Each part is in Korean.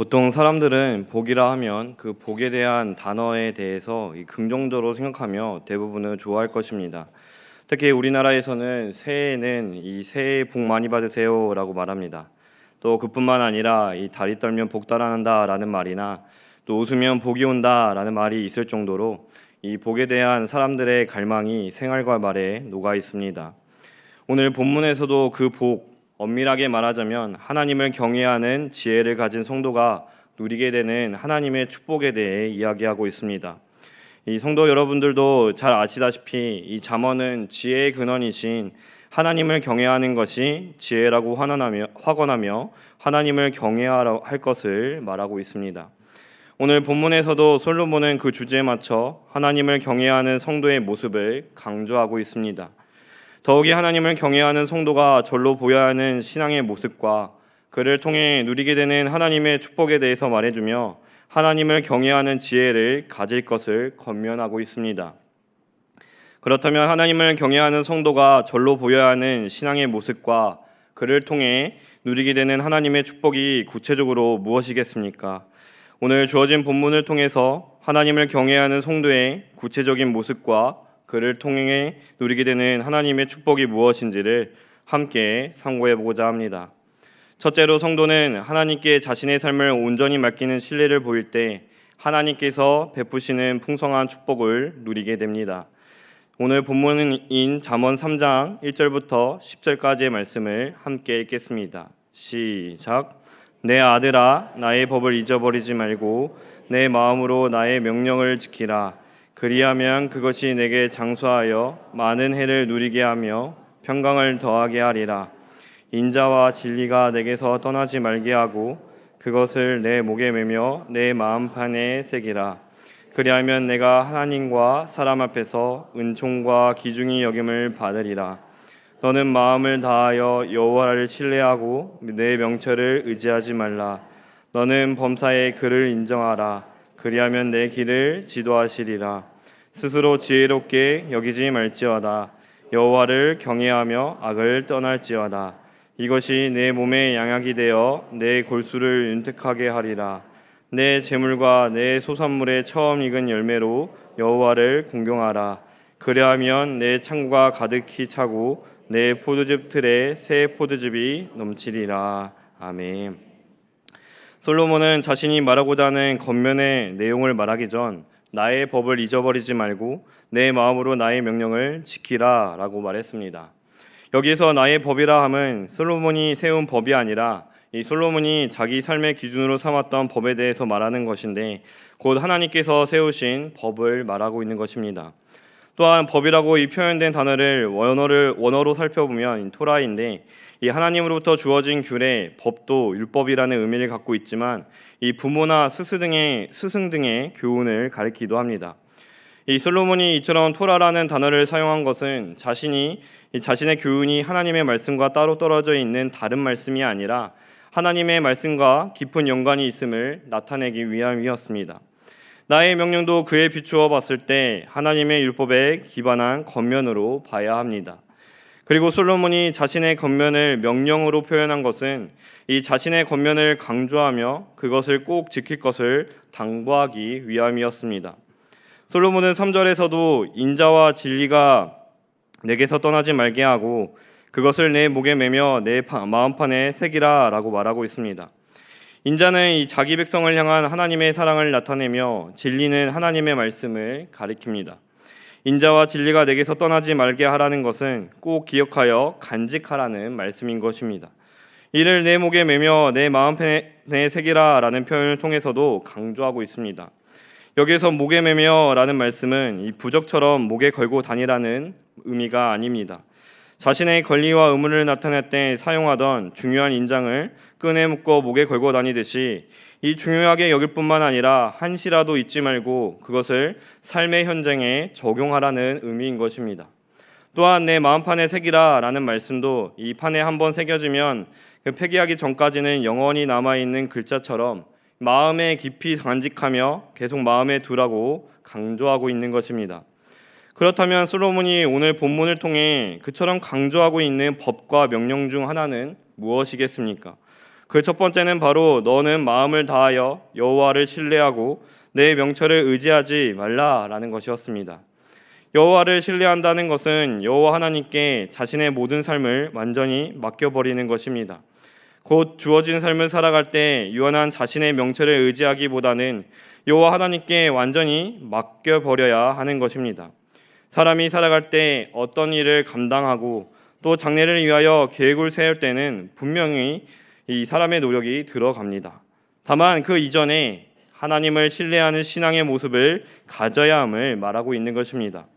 보통 사람들은 복이라 하면 그 복에 대한 단어에 대해서 긍정적으로 생각하며 대부분은 좋아할 것입니다. 특히 우리나라에서는 새해에는 이 새해 복 많이 받으세요라고 말합니다. 또 그뿐만 아니라 이 다리 떨면 복 달아난다라는 말이나 또 웃으면 복이 온다라는 말이 있을 정도로 이 복에 대한 사람들의 갈망이 생활과 말에 녹아 있습니다. 오늘 본문에서도 그 복, 엄밀하게 말하자면 하나님을 경외하는 지혜를 가진 성도가 누리게 되는 하나님의 축복에 대해 이야기하고 있습니다. 이 성도 여러분들도 잘 아시다시피 이 잠언은 지혜의 근원이신 하나님을 경외하는 것이 지혜라고 확언하며 하나님을 경외하라 할 것을 말하고 있습니다. 오늘 본문에서도 솔로몬은 그 주제에 맞춰 하나님을 경외하는 성도의 모습을 강조하고 있습니다. 더욱이 하나님을 경외하는 성도가 절로 보여야 하는 신앙의 모습과 그를 통해 누리게 되는 하나님의 축복에 대해서 말해주며 하나님을 경외하는 지혜를 가질 것을 권면하고 있습니다. 그렇다면 하나님을 경외하는 성도가 절로 보여야 하는 신앙의 모습과 그를 통해 누리게 되는 하나님의 축복이 구체적으로 무엇이겠습니까? 오늘 주어진 본문을 통해서 하나님을 경외하는 성도의 구체적인 모습과 그를 통해 누리게 되는 하나님의 축복이 무엇인지를 함께 상고해보고자 합니다. 첫째로 성도는 하나님께 자신의 삶을 온전히 맡기는 신뢰를 보일 때 하나님께서 베푸시는 풍성한 축복을 누리게 됩니다. 오늘 본문인 잠언 3장 1절부터 10절까지의 말씀을 함께 읽겠습니다. 시작. 내 아들아, 나의 법을 잊어버리지 말고 내 마음으로 나의 명령을 지키라. 그리하면 그것이 내게 장수하여 많은 해를 누리게 하며 평강을 더하게 하리라. 인자와 진리가 내게서 떠나지 말게 하고 그것을 내 목에 매며 내 마음판에 새기라. 그리하면 내가 하나님과 사람 앞에서 은총과 기중히 여김을 받으리라. 너는 마음을 다하여 여호와를 신뢰하고 내 명철을 의지하지 말라. 너는 범사의 그를 인정하라. 그리하면 내 길을 지도하시리라. 스스로 지혜롭게 여기지 말지어다. 여호와를 경외하며 악을 떠날지어다. 이것이 내 몸의 양약이 되어 내 골수를 윤택하게 하리라. 내 재물과 내 소산물의 처음 익은 열매로 여호와를 공경하라. 그리하면 내 창고가 가득히 차고 내 포도즙 틀에 새 포도즙이 넘치리라. 아멘. 솔로몬은 자신이 말하고자 하는 겉면의 내용을 말하기 전 나의 법을 잊어버리지 말고 내 마음으로 나의 명령을 지키라 라고 말했습니다. 여기서 나의 법이라 함은 솔로몬이 세운 법이 아니라 이 솔로몬이 자기 삶의 기준으로 삼았던 법에 대해서 말하는 것인데 곧 하나님께서 세우신 법을 말하고 있는 것입니다. 또한 법이라고 이 표현된 단어를 원어로 살펴보면 토라인데 이 하나님으로부터 주어진 규례, 법도 율법이라는 의미를 갖고 있지만 이 부모나 스승 등의 교훈을 가리키기도 합니다. 이 솔로몬이 이처럼 토라라는 단어를 사용한 것은 자신의 교훈이 하나님의 말씀과 따로 떨어져 있는 다른 말씀이 아니라 하나님의 말씀과 깊은 연관이 있음을 나타내기 위함이었습니다. 나의 명령도 그에 비추어 봤을 때 하나님의 율법에 기반한 겉면으로 봐야 합니다. 그리고 솔로몬이 자신의 겉면을 명령으로 표현한 것은 이 자신의 겉면을 강조하며 그것을 꼭 지킬 것을 당부하기 위함이었습니다. 솔로몬은 3절에서도 인자와 진리가 내게서 떠나지 말게 하고 그것을 내 목에 매며 내 마음판에 새기라 라고 말하고 있습니다. 인자는 이 자기 백성을 향한 하나님의 사랑을 나타내며 진리는 하나님의 말씀을 가리킵니다. 인자와 진리가 내게서 떠나지 말게 하라는 것은 꼭 기억하여 간직하라는 말씀인 것입니다. 이를 내 목에 매며 내 마음판에 새기라 라는 표현을 통해서도 강조하고 있습니다. 여기에서 목에 매며 라는 말씀은 이 부적처럼 목에 걸고 다니라는 의미가 아닙니다. 자신의 권리와 의무를 나타낼 때 사용하던 중요한 인장을 끈에 묶어 목에 걸고 다니듯이 이 중요하게 여길 뿐만 아니라 한시라도 잊지 말고 그것을 삶의 현장에 적용하라는 의미인 것입니다. 또한 내 마음판에 새기라 라는 말씀도 이 판에 한번 새겨지면 폐기하기 전까지는 영원히 남아있는 글자처럼 마음에 깊이 간직하며 계속 마음에 두라고 강조하고 있는 것입니다. 그렇다면 솔로몬이 오늘 본문을 통해 그처럼 강조하고 있는 법과 명령 중 하나는 무엇이겠습니까? 그 첫 번째는 바로 너는 마음을 다하여 여호와를 신뢰하고 내 명철을 의지하지 말라라는 것이었습니다. 여호와를 신뢰한다는 것은 여호와 하나님께 자신의 모든 삶을 완전히 맡겨버리는 것입니다. 곧 주어진 삶을 살아갈 때 유한한 자신의 명철을 의지하기보다는 여호와 하나님께 완전히 맡겨버려야 하는 것입니다. 사람이 살아갈 때 어떤 일을 감당하고 또 장래를 위하여 계획을 세울 때는 분명히 이 사람의 노력이 들어갑니다. 다만 그 이전에 하나님을 신뢰하는 신앙의 모습을 가져야 함을 말하고 있는 것입니다.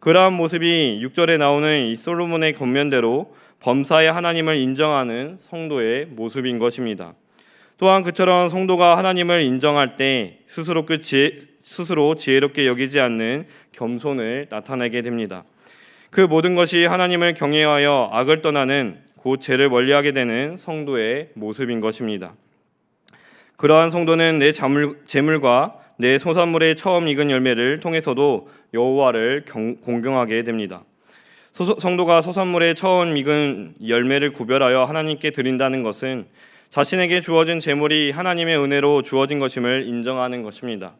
그러한 모습이 6절에 나오는 이 솔로몬의 권면대로 범사에 하나님을 인정하는 성도의 모습인 것입니다. 또한 그처럼 성도가 하나님을 인정할 때 스스로 지혜롭게 여기지 않는 겸손을 나타내게 됩니다. 그 모든 것이 하나님을 경외하여 악을 떠나는 곧 죄를 멀리하게 되는 성도의 모습인 것입니다. 그러한 성도는 내 재물과 내 소산물의 처음 익은 열매를 통해서도 여호와를 공경하게 됩니다. 성도가 소산물의 처음 익은 열매를 구별하여 하나님께 드린다는 것은 자신에게 주어진 재물이 하나님의 은혜로 주어진 것임을 인정하는 것입니다.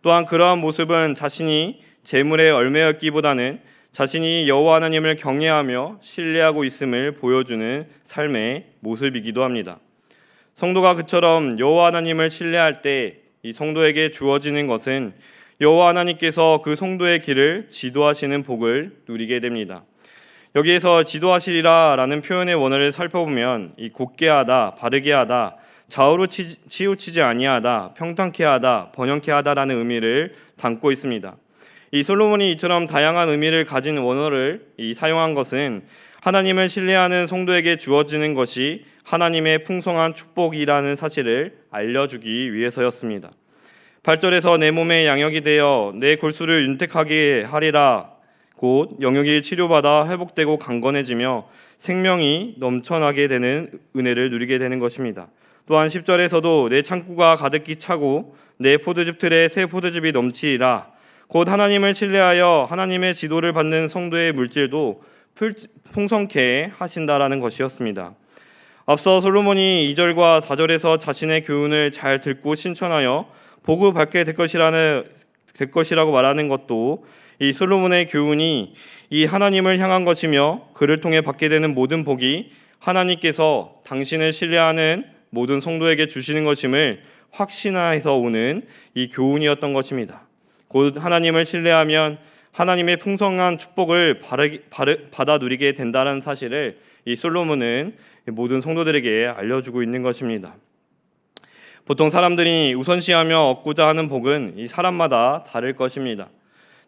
또한 그러한 모습은 자신이 재물에 얽매였기보다는 자신이 여호와 하나님을 경외하며 신뢰하고 있음을 보여주는 삶의 모습이기도 합니다. 성도가 그처럼 여호와 하나님을 신뢰할 때 이 성도에게 주어지는 것은 여호와 하나님께서 그 성도의 길을 지도하시는 복을 누리게 됩니다. 여기에서 지도하시리라 라는 표현의 원어를 살펴보면 이 곧게 하다, 바르게 하다, 좌우로 치우치지 아니하다, 평탄케 하다, 번영케 하다라는 의미를 담고 있습니다. 이 솔로몬이 이처럼 다양한 의미를 가진 원어를 사용한 것은 하나님을 신뢰하는 성도에게 주어지는 것이 하나님의 풍성한 축복이라는 사실을 알려주기 위해서였습니다. 8절에서 내 몸의 양역이 되어 내 골수를 윤택하게 하리라. 곧 영역이 치료받아 회복되고 강건해지며 생명이 넘쳐나게 되는 은혜를 누리게 되는 것입니다. 또한 10절에서도 내 창고가 가득히 차고 내 포도즙 틀에 새 포도즙이 넘치리라. 곧 하나님을 신뢰하여 하나님의 지도를 받는 성도의 물질도 풍성케 하신다라는 것이었습니다. 앞서 솔로몬이 2절과 4절에서 자신의 교훈을 잘 듣고 신천하여 복을 받게 될 것이라고 말하는 것도 이 솔로몬의 교훈이 이 하나님을 향한 것이며 그를 통해 받게 되는 모든 복이 하나님께서 당신을 신뢰하는 모든 성도에게 주시는 것임을 확신해서 오는 이 교훈이었던 것입니다. 곧 하나님을 신뢰하면 하나님의 풍성한 축복을 받아 누리게 된다는 사실을 이 솔로몬은 모든 성도들에게 알려주고 있는 것입니다. 보통 사람들이 우선시하며 얻고자 하는 복은 이 사람마다 다를 것입니다.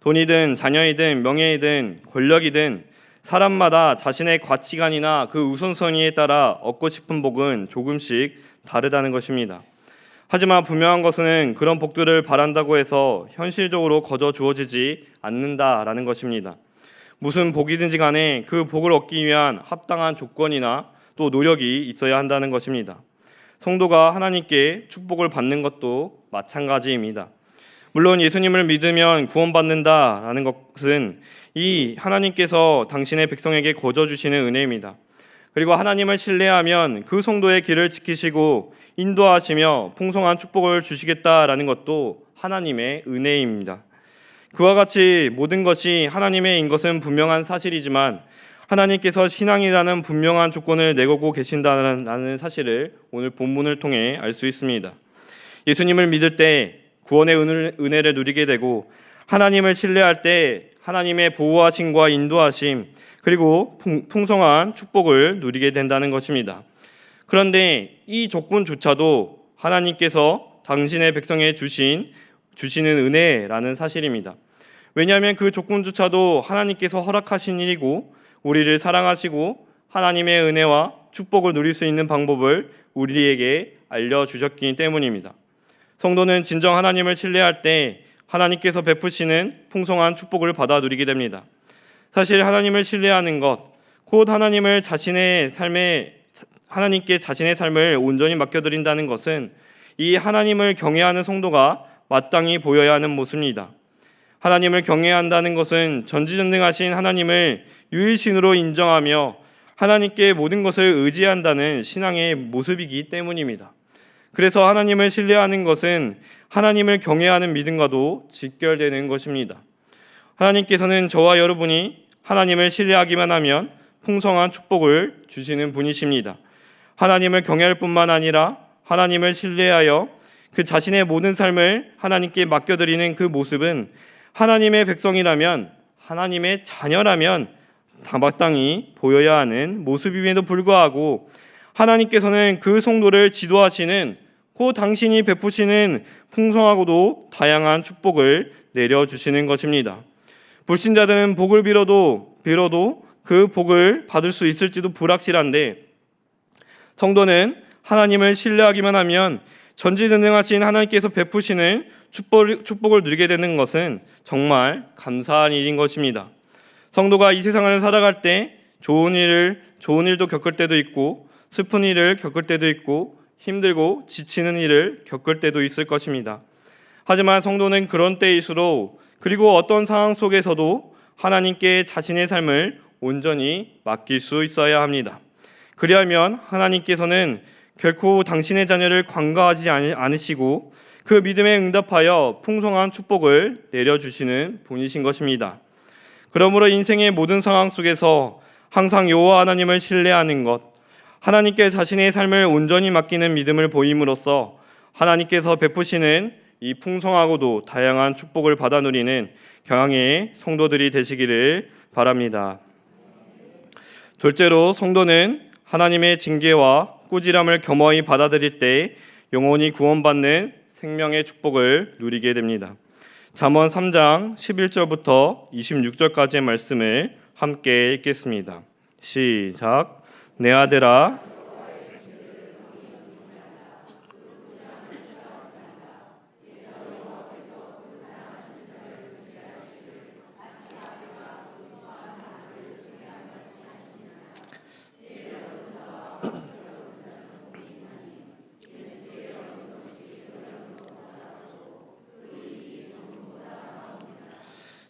돈이든 자녀이든 명예이든 권력이든 사람마다 자신의 가치관이나 그 우선순위에 따라 얻고 싶은 복은 조금씩 다르다는 것입니다. 하지만 분명한 것은 그런 복들을 바란다고 해서 현실적으로 거저 주어지지 않는다라는 것입니다. 무슨 복이든지 간에 그 복을 얻기 위한 합당한 조건이나 또 노력이 있어야 한다는 것입니다. 성도가 하나님께 축복을 받는 것도 마찬가지입니다. 물론 예수님을 믿으면 구원받는다라는 것은 이 하나님께서 당신의 백성에게 거저 주시는 은혜입니다. 그리고 하나님을 신뢰하면 그 성도의 길을 지키시고 인도하시며 풍성한 축복을 주시겠다라는 것도 하나님의 은혜입니다. 그와 같이 모든 것이 하나님의 것은 분명한 사실이지만 하나님께서 신앙이라는 분명한 조건을 내걸고 계신다는 사실을 오늘 본문을 통해 알 수 있습니다. 예수님을 믿을 때 구원의 은혜를 누리게 되고 하나님을 신뢰할 때 하나님의 보호하심과 인도하심 그리고 풍성한 축복을 누리게 된다는 것입니다. 그런데 이 조건조차도 하나님께서 당신의 백성에 주시는 은혜라는 사실입니다. 왜냐하면 그 조건조차도 하나님께서 허락하신 일이고 우리를 사랑하시고 하나님의 은혜와 축복을 누릴 수 있는 방법을 우리에게 알려주셨기 때문입니다. 성도는 진정 하나님을 신뢰할 때 하나님께서 베푸시는 풍성한 축복을 받아 누리게 됩니다. 사실 하나님을 신뢰하는 것, 곧 하나님께 자신의 삶을 온전히 맡겨드린다는 것은 이 하나님을 경외하는 성도가 마땅히 보여야 하는 모습입니다. 하나님을 경외한다는 것은 전지전능하신 하나님을 유일신으로 인정하며 하나님께 모든 것을 의지한다는 신앙의 모습이기 때문입니다. 그래서 하나님을 신뢰하는 것은 하나님을 경외하는 믿음과도 직결되는 것입니다. 하나님께서는 저와 여러분이 하나님을 신뢰하기만 하면 풍성한 축복을 주시는 분이십니다. 하나님을 경외할 뿐만 아니라 하나님을 신뢰하여 그 자신의 모든 삶을 하나님께 맡겨드리는 그 모습은 하나님의 백성이라면, 하나님의 자녀라면 마땅히 보여야 하는 모습임에도 불구하고 하나님께서는 그 성도를 지도하시는 그 당신이 베푸시는 풍성하고도 다양한 축복을 내려주시는 것입니다. 불신자들은 복을 빌어도 그 복을 받을 수 있을지도 불확실한데, 성도는 하나님을 신뢰하기만 하면 전지전능하신 하나님께서 베푸시는 축복을 누리게 되는 것은 정말 감사한 일인 것입니다. 성도가 이 세상을 살아갈 때 좋은 일도 겪을 때도 있고, 슬픈 일을 겪을 때도 있고, 힘들고 지치는 일을 겪을 때도 있을 것입니다. 하지만 성도는 그런 때일수록, 그리고 어떤 상황 속에서도 하나님께 자신의 삶을 온전히 맡길 수 있어야 합니다. 그리하면 하나님께서는 결코 당신의 자녀를 관가하지 않으시고 그 믿음에 응답하여 풍성한 축복을 내려주시는 분이신 것입니다. 그러므로 인생의 모든 상황 속에서 항상 여호와 하나님을 신뢰하는 것, 하나님께 자신의 삶을 온전히 맡기는 믿음을 보임으로써 하나님께서 베푸시는 이 풍성하고도 다양한 축복을 받아 누리는 경향의 성도들이 되시기를 바랍니다. 둘째로, 성도는 하나님의 징계와 꾸지람을 겸허히 받아들일 때 영원히 구원받는 생명의 축복을 누리게 됩니다. 잠언 3장 11절부터 26절까지의 말씀을 함께 읽겠습니다. 시작. 내 아들아,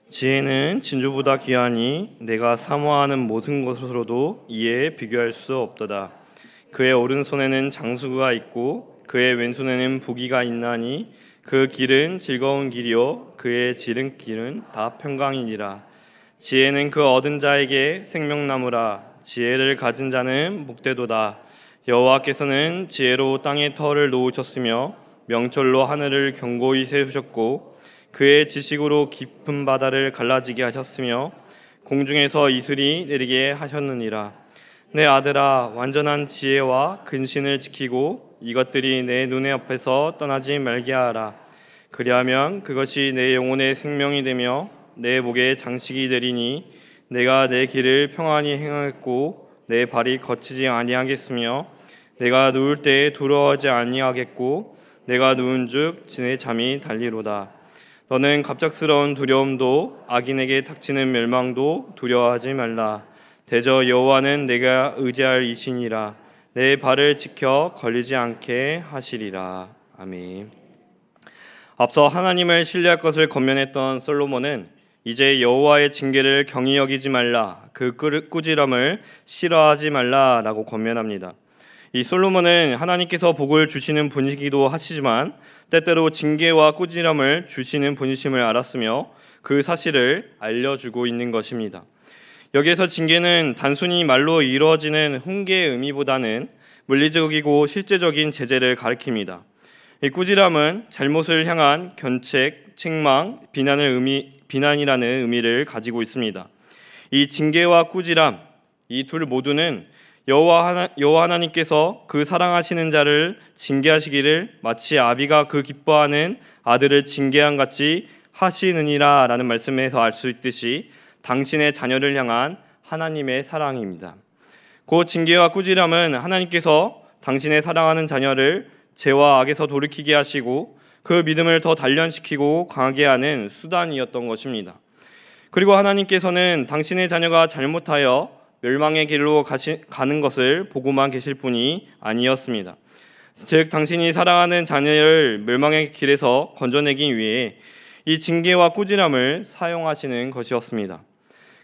지혜는 진주보다 귀하니 내가 사모하는 모든 것으로도 이에 비교할 수 없도다. 그의 오른손에는 장수가 있고 그의 왼손에는 부귀가 있나니 그 길은 즐거운 길이요 그의 지름길은 다 평강이니라. 지혜는 그 얻은 자에게 생명나무라. 지혜를 가진 자는 복되도다. 여호와께서는 지혜로 땅의 터를 놓으셨으며 명철로 하늘을 견고히 세우셨고 그의 지식으로 깊은 바다를 갈라지게 하셨으며 공중에서 이슬이 내리게 하셨느니라. 내 아들아, 완전한 지혜와 근신을 지키고 이것들이 내 눈의 앞에서 떠나지 말게 하라. 그리하면 그것이 내 영혼의 생명이 되며 내 목의 장식이 되리니 내가 내 길을 평안히 행하겠고 내 발이 거치지 아니하겠으며 내가 누울 때에 두려워하지 아니하겠고 내가 누운즉 내 잠이 달리로다. 너는 갑작스러운 두려움도 악인에게 닥치는 멸망도 두려워하지 말라. 대저 여호와는 내가 의지할 이시니라. 내 발을 지켜 걸리지 않게 하시리라. 아멘. 앞서 하나님을 신뢰할 것을 권면했던 솔로몬은 이제 여호와의 징계를 경히 여기지 말라, 그 꾸지람을 싫어하지 말라라고 권면합니다. 이 솔로몬은 하나님께서 복을 주시는 분이기도 하시지만 때때로 징계와 꾸지람을 주시는 분이심을 알았으며 그 사실을 알려주고 있는 것입니다. 여기에서 징계는 단순히 말로 이루어지는 훈계의 의미보다는 물리적이고 실제적인 제재를 가리킵니다. 이 꾸지람은 잘못을 향한 견책, 책망, 비난이라는 의미를 가지고 있습니다. 이 징계와 꾸지람, 이 둘 모두는 여호와 하나님께서 그 사랑하시는 자를 징계하시기를 마치 아비가 그 기뻐하는 아들을 징계한 같이 하시느니라 라는 말씀에서 알 수 있듯이 당신의 자녀를 향한 하나님의 사랑입니다. 그 징계와 꾸지람은 하나님께서 당신의 사랑하는 자녀를 죄와 악에서 돌이키게 하시고 그 믿음을 더 단련시키고 강하게 하는 수단이었던 것입니다. 그리고 하나님께서는 당신의 자녀가 잘못하여 멸망의 길로 가는 것을 보고만 계실 분이 아니었습니다. 즉 당신이 사랑하는 자녀를 멸망의 길에서 건져내기 위해 이 징계와 꾸지람을 사용하시는 것이었습니다.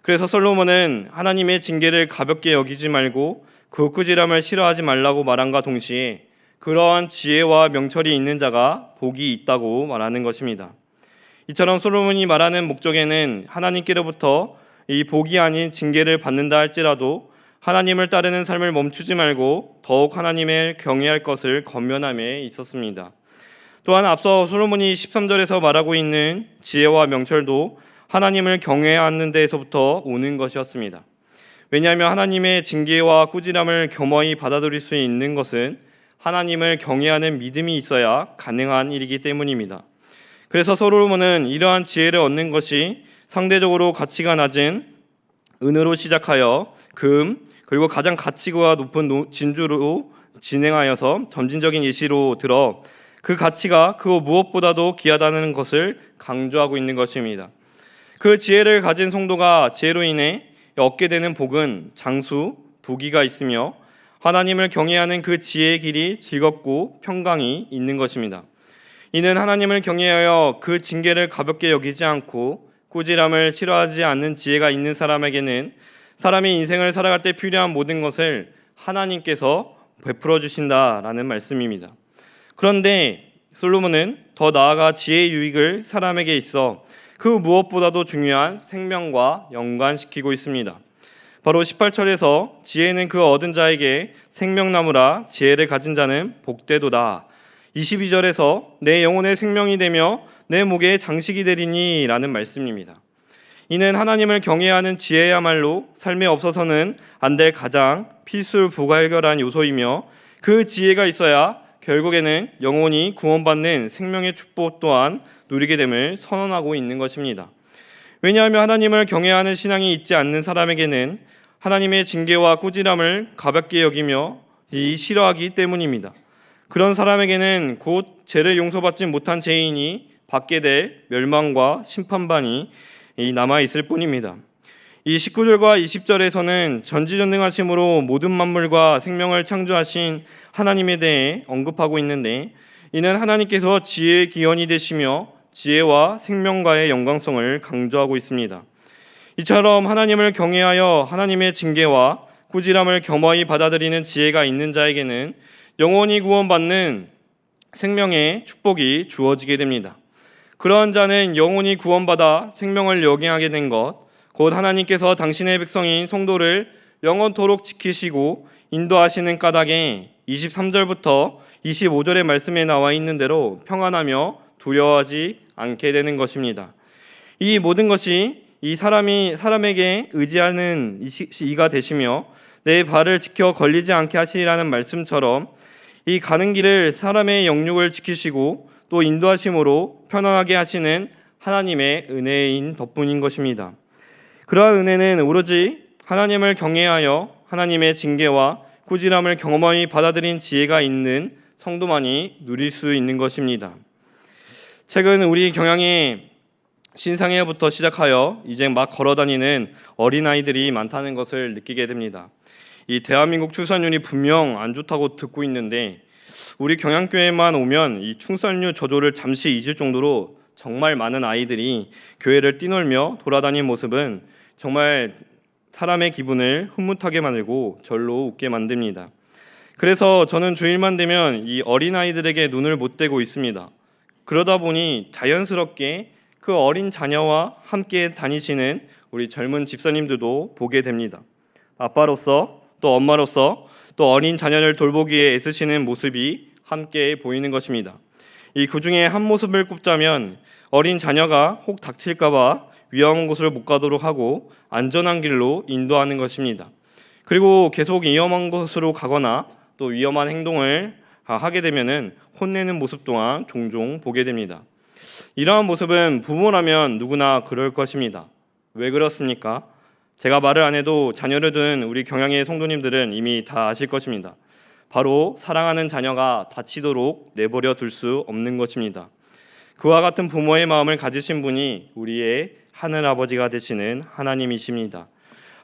그래서 솔로몬은 하나님의 징계를 가볍게 여기지 말고 그 꾸지람을 싫어하지 말라고 말함과 동시에 그러한 지혜와 명철이 있는 자가 복이 있다고 말하는 것입니다. 이처럼 솔로몬이 말하는 목적에는 하나님께로부터 이 복이 아닌 징계를 받는다 할지라도 하나님을 따르는 삶을 멈추지 말고 더욱 하나님을 경외할 것을 권면함에 있었습니다. 또한 앞서 솔로몬이 13절에서 말하고 있는 지혜와 명철도 하나님을 경외하는 데에서부터 오는 것이었습니다. 왜냐하면 하나님의 징계와 꾸지람을 겸허히 받아들일 수 있는 것은 하나님을 경외하는 믿음이 있어야 가능한 일이기 때문입니다. 그래서 솔로몬은 이러한 지혜를 얻는 것이 상대적으로 가치가 낮은 은으로 시작하여 금, 그리고 가장 가치가 높은 진주로 진행하여서 점진적인 예시로 들어 그 가치가 그 무엇보다도 귀하다는 것을 강조하고 있는 것입니다. 그 지혜를 가진 성도가 지혜로 인해 얻게 되는 복은 장수, 부귀가 있으며 하나님을 경외하는 그 지혜의 길이 즐겁고 평강이 있는 것입니다. 이는 하나님을 경외하여 그 징계를 가볍게 여기지 않고 꾸지람을 싫어하지 않는 지혜가 있는 사람에게는 사람이 인생을 살아갈 때 필요한 모든 것을 하나님께서 베풀어 주신다라는 말씀입니다. 그런데 솔로몬은 더 나아가 지혜의 유익을 사람에게 있어 그 무엇보다도 중요한 생명과 연관시키고 있습니다. 바로 18절에서 지혜는 그 얻은 자에게 생명나무라 지혜를 가진 자는 복되도다. 22절에서 내 영혼의 생명이 되며 내 목에 장식이 되리니 라는 말씀입니다. 이는 하나님을 경외하는 지혜야말로 삶에 없어서는 안 될 가장 필수불가결한 요소이며 그 지혜가 있어야 결국에는 영혼이 구원받는 생명의 축복 또한 누리게 됨을 선언하고 있는 것입니다. 왜냐하면 하나님을 경외하는 신앙이 있지 않는 사람에게는 하나님의 징계와 꾸지람을 가볍게 여기며 싫어하기 때문입니다. 그런 사람에게는 곧 죄를 용서받지 못한 죄인이 받게 될 멸망과 심판반이 남아있을 뿐입니다. 이 19절과 20절에서는 전지전능하심으로 모든 만물과 생명을 창조하신 하나님에 대해 언급하고 있는데 이는 하나님께서 지혜의 기원이 되시며 지혜와 생명과의 연관성을 강조하고 있습니다. 이처럼 하나님을 경외하여 하나님의 징계와 꾸지람을 겸허히 받아들이는 지혜가 있는 자에게는 영원히 구원받는 생명의 축복이 주어지게 됩니다. 그러한 자는 영원히 구원받아 생명을 영위하게 된 것, 곧 하나님께서 당신의 백성인 성도를 영원토록 지키시고 인도하시는 까닭에 23절부터 25절의 말씀에 나와 있는 대로 평안하며 두려워하지 않게 되는 것입니다. 이 모든 것이 이 사람에게 의지하는 이가 되시며 내 발을 지켜 걸리지 않게 하시리라는 말씀처럼 이 가는 길을 사람의 영육을 지키시고 또 인도하심으로 편안하게 하시는 하나님의 은혜인 덕분인 것입니다. 그러한 은혜는 오로지 하나님을 경외하여 하나님의 징계와 꾸지람을 경험히 받아들인 지혜가 있는 성도만이 누릴 수 있는 것입니다. 최근 우리 경향에 신상회부터 시작하여 이제 막 걸어다니는 어린아이들이 많다는 것을 느끼게 됩니다. 이 대한민국 출산율이 분명 안 좋다고 듣고 있는데 우리 경향교회만 오면 이 출산율 저조를 잠시 잊을 정도로 정말 많은 아이들이 교회를 뛰놀며 돌아다니는 모습은 정말 사람의 기분을 흐뭇하게 만들고 절로 웃게 만듭니다. 그래서 저는 주일만 되면 이 어린아이들에게 눈을 못 떼고 있습니다. 그러다 보니 자연스럽게 그 어린 자녀와 함께 다니시는 우리 젊은 집사님들도 보게 됩니다. 아빠로서 또 엄마로서 또 어린 자녀를 돌보기에 애쓰시는 모습이 함께 보이는 것입니다. 그 중에 한 모습을 꼽자면 어린 자녀가 혹 다칠까 봐 위험한 곳을 못 가도록 하고 안전한 길로 인도하는 것입니다. 그리고 계속 위험한 곳으로 가거나 또 위험한 행동을 하게 되면은 혼내는 모습 또한 종종 보게 됩니다. 이러한 모습은 부모라면 누구나 그럴 것입니다. 왜 그렇습니까? 제가 말을 안 해도 자녀를 둔 우리 경향의 성도님들은 이미 다 아실 것입니다. 바로 사랑하는 자녀가 다치도록 내버려 둘 수 없는 것입니다. 그와 같은 부모의 마음을 가지신 분이 우리의 하늘아버지가 되시는 하나님이십니다.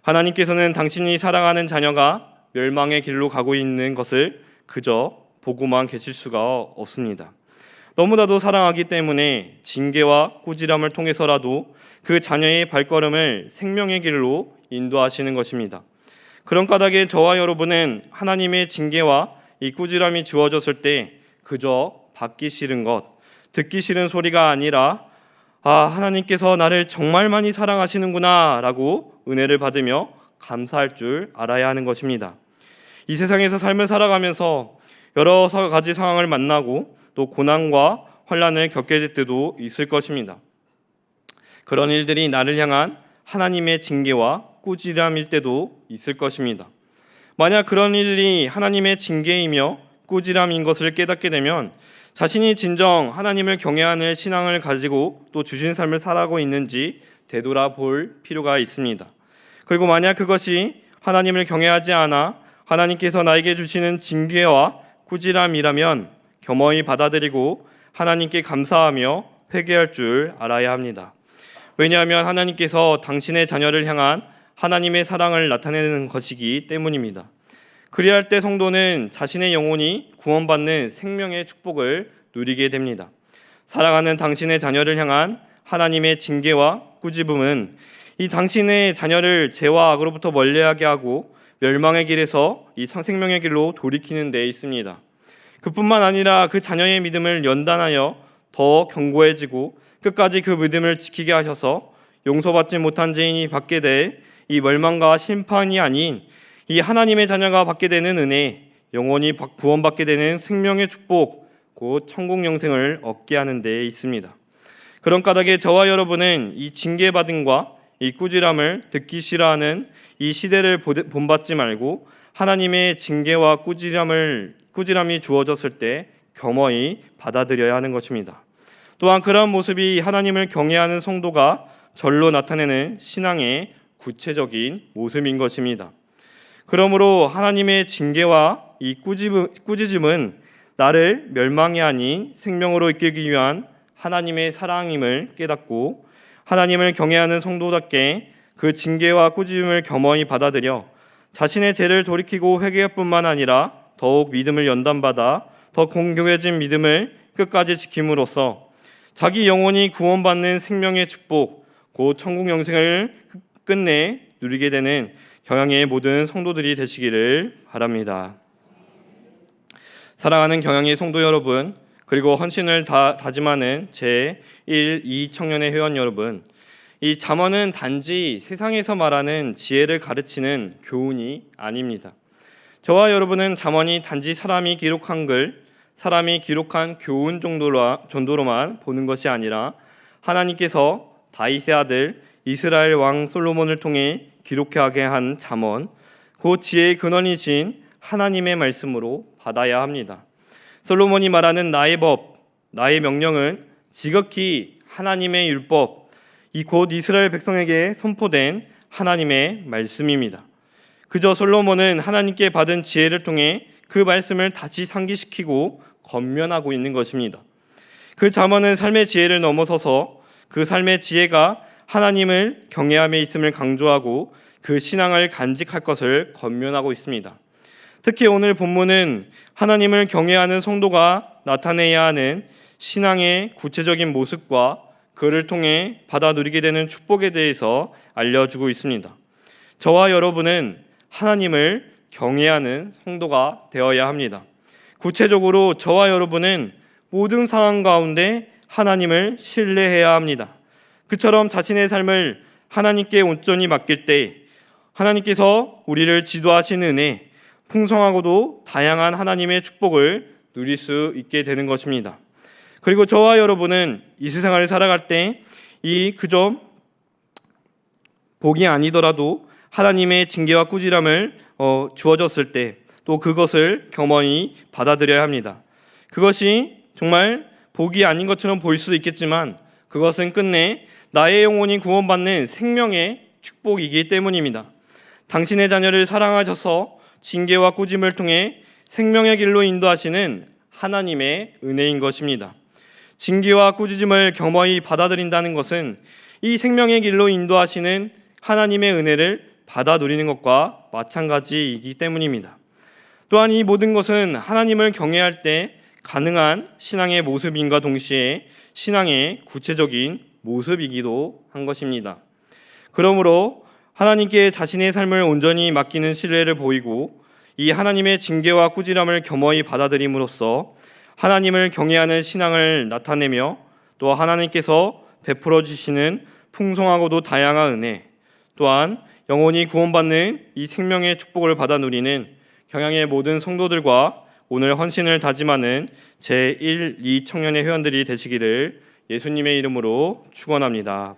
하나님께서는 당신이 사랑하는 자녀가 멸망의 길로 가고 있는 것을 그저 보고만 계실 수가 없습니다. 너무나도 사랑하기 때문에 징계와 꾸지람을 통해서라도 그 자녀의 발걸음을 생명의 길로 인도하시는 것입니다. 그런 까닭에 저와 여러분은 하나님의 징계와 이 꾸지람이 주어졌을 때 그저 받기 싫은 것, 듣기 싫은 소리가 아니라 하나님께서 나를 정말 많이 사랑하시는구나 라고 은혜를 받으며 감사할 줄 알아야 하는 것입니다. 이 세상에서 삶을 살아가면서 여러 가지 상황을 만나고 또 고난과 환난을 겪게 될 때도 있을 것입니다. 그런 일들이 나를 향한 하나님의 징계와 꾸지람일 때도 있을 것입니다. 만약 그런 일이 하나님의 징계이며 꾸지람인 것을 깨닫게 되면 자신이 진정 하나님을 경외하는 신앙을 가지고 또 주신 삶을 살아가고 있는지 되돌아볼 필요가 있습니다. 그리고 만약 그것이 하나님을 경외하지 않아 하나님께서 나에게 주시는 징계와 꾸지람이라면 겸허히 받아들이고 하나님께 감사하며 회개할 줄 알아야 합니다. 왜냐하면 하나님께서 당신의 자녀를 향한 하나님의 사랑을 나타내는 것이기 때문입니다. 그리할 때 성도는 자신의 영혼이 구원받는 생명의 축복을 누리게 됩니다. 사랑하는 당신의 자녀를 향한 하나님의 징계와 꾸지람은 이 당신의 자녀를 죄와 악으로부터 멀리하게 하고 멸망의 길에서 이 생명의 길로 돌이키는 데 있습니다. 그뿐만 아니라 그 자녀의 믿음을 연단하여 더 견고해지고 끝까지 그 믿음을 지키게 하셔서 용서받지 못한 죄인이 받게 될 이 멸망과 심판이 아닌 이 하나님의 자녀가 받게 되는 은혜, 영원히 구원받게 되는 생명의 축복, 곧 천국 영생을 얻게 하는 데 있습니다. 그런 까닭에 저와 여러분은 이 징계받음과 이 꾸지람을 듣기 싫어하는 이 시대를 본받지 말고 하나님의 징계와 꾸지람이 주어졌을 때 겸허히 받아들여야 하는 것입니다. 또한 그러한 모습이 하나님을 경외하는 성도가 절로 나타내는 신앙의 구체적인 모습인 것입니다. 그러므로 하나님의 징계와 이 꾸짖음은 나를 멸망이 아닌 생명으로 이끌기 위한 하나님의 사랑임을 깨닫고 하나님을 경외하는 성도답게 그 징계와 꾸짖음을 겸허히 받아들여 자신의 죄를 돌이키고 회개할 뿐만 아니라 더욱 믿음을 연단받아 더 공경해진 믿음을 끝까지 지킴으로써 자기 영혼이 구원받는 생명의 축복, 곧 천국 영생을 끝내 누리게 되는 경양의 모든 성도들이 되시기를 바랍니다. 사랑하는 경양의 성도 여러분, 그리고 헌신을 다짐하는 제1, 2 청년의 회원 여러분, 이 잠언은 단지 세상에서 말하는 지혜를 가르치는 교훈이 아닙니다. 저와 여러분은 잠언이 단지 사람이 기록한 글, 사람이 기록한 교훈 정도로만 보는 것이 아니라 하나님께서 다윗의 아들 이스라엘 왕 솔로몬을 통해 기록하게 한 잠언, 그 지혜의 근원이신 하나님의 말씀으로 받아야 합니다. 솔로몬이 말하는 나의 법, 나의 명령은 지극히 하나님의 율법, 이 곧 이스라엘 백성에게 선포된 하나님의 말씀입니다. 그저 솔로몬은 하나님께 받은 지혜를 통해 그 말씀을 다시 상기시키고 건면하고 있는 것입니다. 그 잠언은 삶의 지혜를 넘어서서 그 삶의 지혜가 하나님을 경외함에 있음을 강조하고 그 신앙을 간직할 것을 권면하고 있습니다. 특히 오늘 본문은 하나님을 경외하는 성도가 나타내야 하는 신앙의 구체적인 모습과 그를 통해 받아 누리게 되는 축복에 대해서 알려주고 있습니다. 저와 여러분은 하나님을 경외하는 성도가 되어야 합니다. 구체적으로 저와 여러분은 모든 상황 가운데 하나님을 신뢰해야 합니다. 그처럼 자신의 삶을 하나님께 온전히 맡길 때 하나님께서 우리를 지도하시는 은혜, 풍성하고도 다양한 하나님의 축복을 누릴 수 있게 되는 것입니다. 그리고 저와 여러분은 이 세상을 살아갈 때 이 그저 복이 아니더라도 하나님의 징계와 꾸지람을 주어졌을 때 또 그것을 겸허히 받아들여야 합니다. 그것이 정말 복이 아닌 것처럼 보일 수도 있겠지만 그것은 끝내 나의 영혼이 구원받는 생명의 축복이기 때문입니다. 당신의 자녀를 사랑하셔서 징계와 꾸짐을 통해 생명의 길로 인도하시는 하나님의 은혜인 것입니다. 징계와 꾸짖음을 겸허히 받아들인다는 것은 이 생명의 길로 인도하시는 하나님의 은혜를 받아 누리는 것과 마찬가지이기 때문입니다. 또한 이 모든 것은 하나님을 경외할 때 가능한 신앙의 모습인가 동시에 신앙의 구체적인 모습이기도 한 것입니다. 그러므로 하나님께 자신의 삶을 온전히 맡기는 신뢰를 보이고 이 하나님의 징계와 꾸지람을 겸허히 받아들임으로써 하나님을 경외하는 신앙을 나타내며 또 하나님께서 베풀어 주시는 풍성하고도 다양한 은혜, 또한 영원히 구원받는 이 생명의 축복을 받아 누리는 경양의 모든 성도들과 오늘 헌신을 다짐하는 제1, 2 청년의 회원들이 되시기를 예수님의 이름으로 축원합니다.